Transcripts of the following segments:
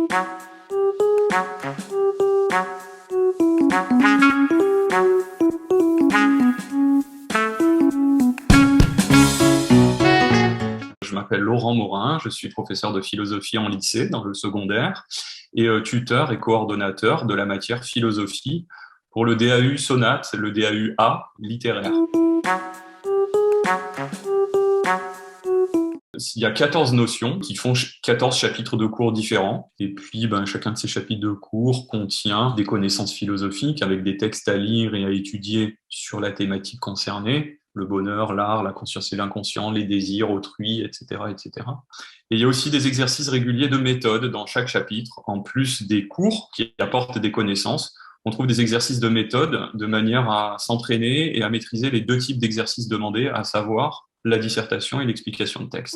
Je m'appelle Laurent Morin, je suis professeur de philosophie en lycée, dans le secondaire, et tuteur et coordonnateur de la matière philosophie pour le DAU Sonate, le DAU A littéraire. Il y a 14 notions qui font 14 chapitres de cours différents. Et puis, chacun de ces chapitres de cours contient des connaissances philosophiques avec des textes à lire et à étudier sur la thématique concernée, le bonheur, l'art, la conscience et l'inconscient, les désirs, autrui, etc., etc. Et il y a aussi des exercices réguliers de méthode dans chaque chapitre, en plus des cours qui apportent des connaissances. On trouve des exercices de méthode de manière à s'entraîner et à maîtriser les deux types d'exercices demandés, à savoir la dissertation et l'explication de texte.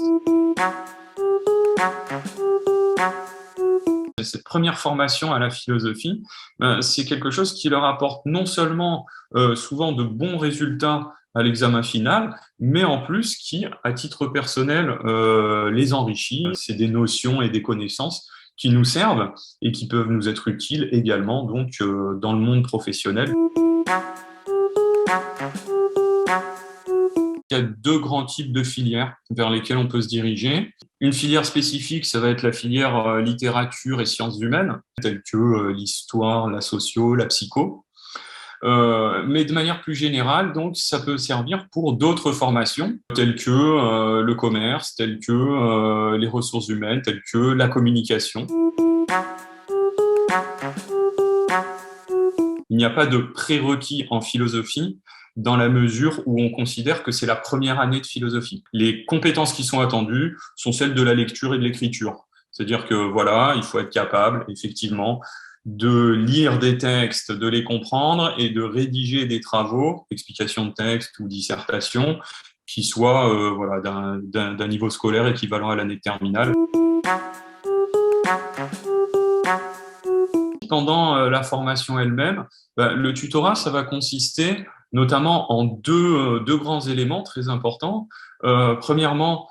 Cette première formation à la philosophie, c'est quelque chose qui leur apporte non seulement souvent de bons résultats à l'examen final, mais en plus qui, à titre personnel, les enrichit. C'est des notions et des connaissances qui nous servent et qui peuvent nous être utiles également donc dans le monde professionnel. Il y a deux grands types de filières vers lesquelles on peut se diriger. Une filière spécifique, ça va être la filière littérature et sciences humaines, telles que l'histoire, la socio, la psycho. Mais de manière plus générale, donc, ça peut servir pour d'autres formations, telles que le commerce, telles que les ressources humaines, telles que la communication. Il n'y a pas de prérequis en philosophie dans la mesure où on considère que c'est la première année de philosophie. Les compétences qui sont attendues sont celles de la lecture et de l'écriture. C'est-à-dire que voilà, il faut être capable, effectivement, de lire des textes, de les comprendre et de rédiger des travaux, explications de texte ou dissertation, qui soient d'un niveau scolaire équivalent à l'année de terminale. Pendant la formation elle-même, le tutorat, ça va consister notamment en deux grands éléments très importants. Premièrement,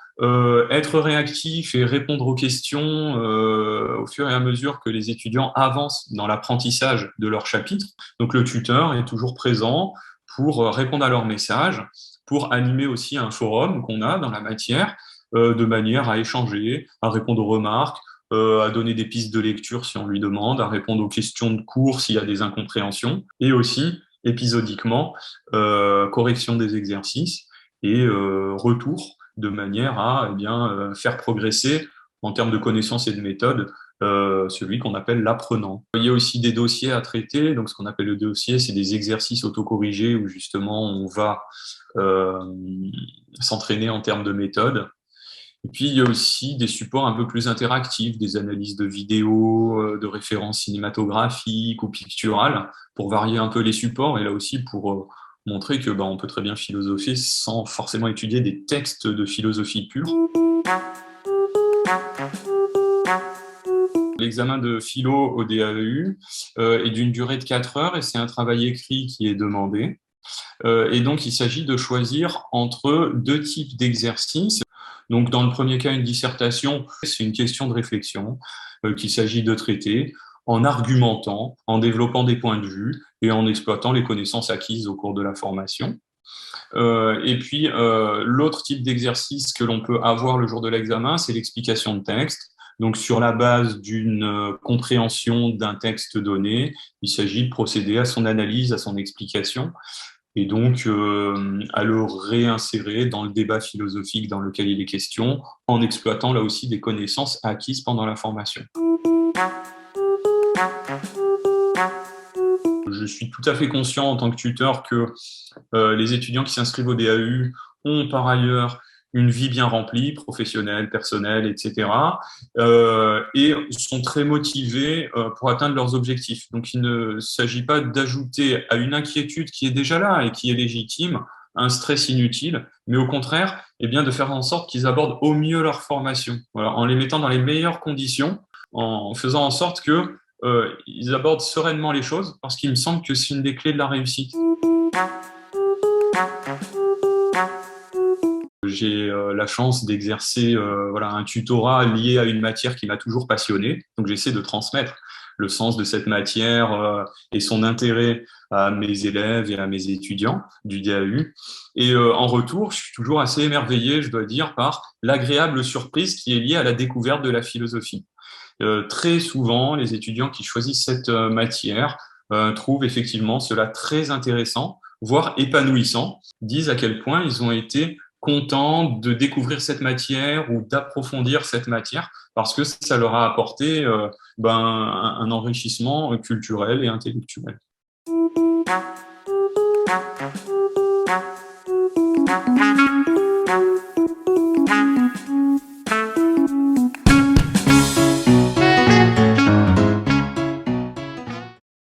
être réactif et répondre aux questions au fur et à mesure que les étudiants avancent dans l'apprentissage de leur chapitre. Donc le tuteur est toujours présent pour répondre à leurs messages, pour animer aussi un forum qu'on a dans la matière, de manière à échanger, à répondre aux remarques, à donner des pistes de lecture si on lui demande, à répondre aux questions de cours s'il y a des incompréhensions, et aussi, épisodiquement, correction des exercices et retour de manière à faire progresser, en termes de connaissances et de méthodes, celui qu'on appelle l'apprenant. Il y a aussi des dossiers à traiter, donc ce qu'on appelle le dossier, c'est des exercices autocorrigés où justement on va s'entraîner en termes de méthode. Et puis, il y a aussi des supports un peu plus interactifs, des analyses de vidéos, de références cinématographiques ou picturales, pour varier un peu les supports, et là aussi pour montrer que on peut très bien philosopher sans forcément étudier des textes de philosophie pure. L'examen de philo au DAEU est d'une durée de 4 heures et c'est un travail écrit qui est demandé. Et donc, il s'agit de choisir entre deux types d'exercices. Donc, dans le premier cas, une dissertation, c'est une question de réflexion qu'il s'agit de traiter en argumentant, en développant des points de vue et en exploitant les connaissances acquises au cours de la formation. Et puis, l'autre type d'exercice que l'on peut avoir le jour de l'examen, c'est l'explication de texte. Donc, sur la base d'une compréhension d'un texte donné, il s'agit de procéder à son analyse, à son explication, et donc à le réinsérer dans le débat philosophique dans lequel il est question, en exploitant là aussi des connaissances acquises pendant la formation. Je suis tout à fait conscient en tant que tuteur que les étudiants qui s'inscrivent au DAU ont par ailleurs une vie bien remplie, professionnelle, personnelle, etc. Et sont très motivés pour atteindre leurs objectifs. Donc, il ne s'agit pas d'ajouter à une inquiétude qui est déjà là et qui est légitime un stress inutile, mais au contraire, de faire en sorte qu'ils abordent au mieux leur formation, voilà, en les mettant dans les meilleures conditions, en faisant en sorte que ils abordent sereinement les choses, parce qu'il me semble que c'est une des clés de la réussite. j'ai la chance d'exercer voilà, un tutorat lié à une matière qui m'a toujours passionné. Donc, j'essaie de transmettre le sens de cette matière et son intérêt à mes élèves et à mes étudiants du DAU. Et en retour, je suis toujours assez émerveillé, je dois dire, par l'agréable surprise qui est liée à la découverte de la philosophie. Très souvent, les étudiants qui choisissent cette matière trouvent effectivement cela très intéressant, voire épanouissant, disent à quel point ils ont été contents de découvrir cette matière ou d'approfondir cette matière parce que ça leur a apporté un enrichissement culturel et intellectuel.